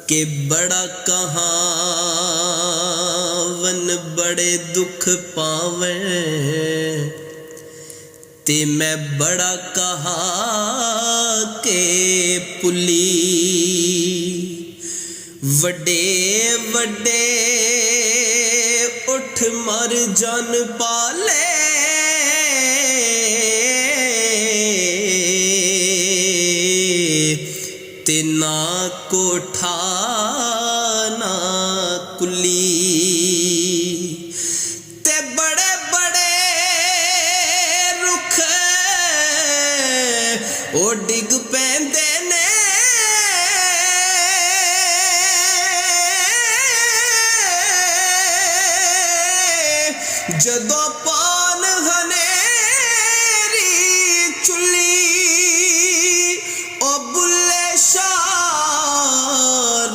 के बड़ा कहावन बड़े दुख पावे ते मैं बड़ा कहा के पुली वड्डे वड्डे उठ मर जन पाले ते ना कोठा ना कुली ते बड़े बड़े रुख ओ डिग पैंदे ने जदों पान हनेरी चुली ओ बुल्ले शाह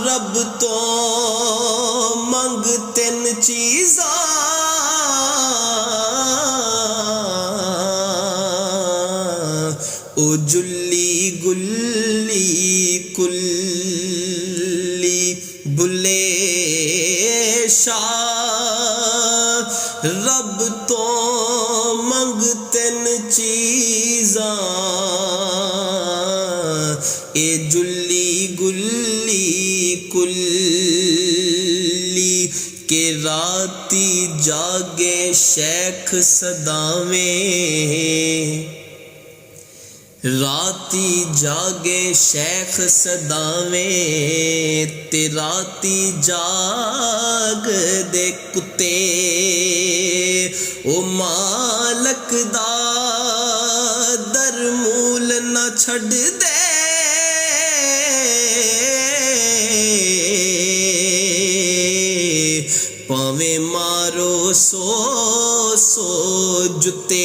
रब तो मंग तिन चीज़ां ओ जुल्ली गुल्ली कुल्ली बुल्ले शाह रब तो मंग तिन चीज़ां ए जुल्ली गुल्ली कुल्ली के राती जागे शेख सदावें राती जागे शेख सदावें ते राती जाग दे कुत्ते ओ मालक दा दर मूल न छड़ दे पावे मारो सो सो जुते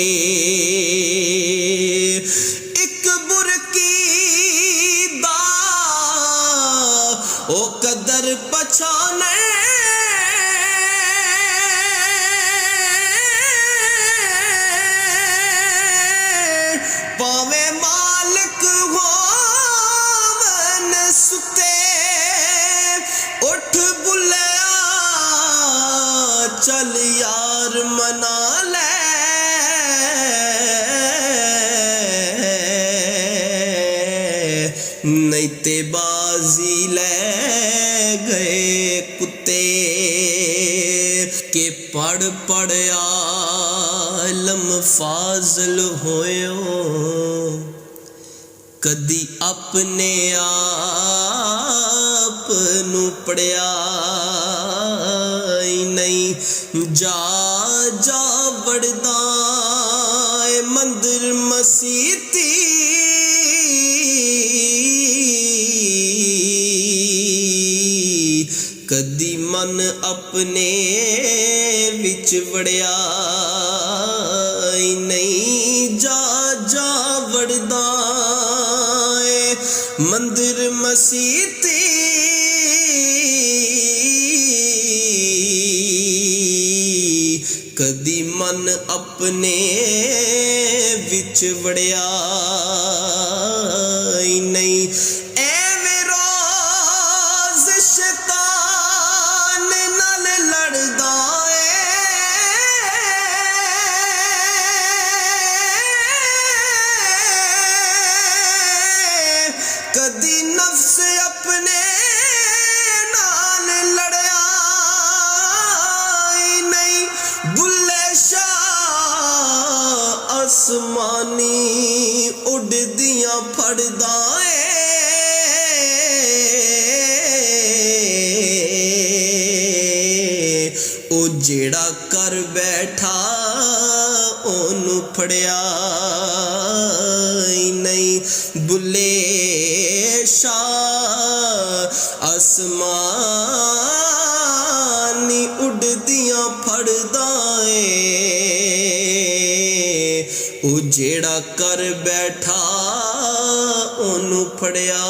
ओ कदर पछाने पावे मालिक होवन सुते उठ बुलिया चल यार मना ले नहीं ते बाजी ले गए कुत्ते के पढ़ पढ़ आलम फाजल होयो कदी अपने आप नू पढ़िया नहीं जा जा वड़दा मंदिर मसीती कदी मन अपने विच वड़िया नहीं जा जा वड़दा मंदिर मसीती कदी मन अपने विच वड़िया नहीं कदी नफ्स अपने नाल लड़या नहीं बुल्ले शाह आसमानी उड़दियां फड़दा ओ जेड़ा कर बैठा ओनू फड़या नहीं बुल्ले शाह आसमानी उड़दियां फड़दा ओ जेड़ा कर बैठा ओनू फड़या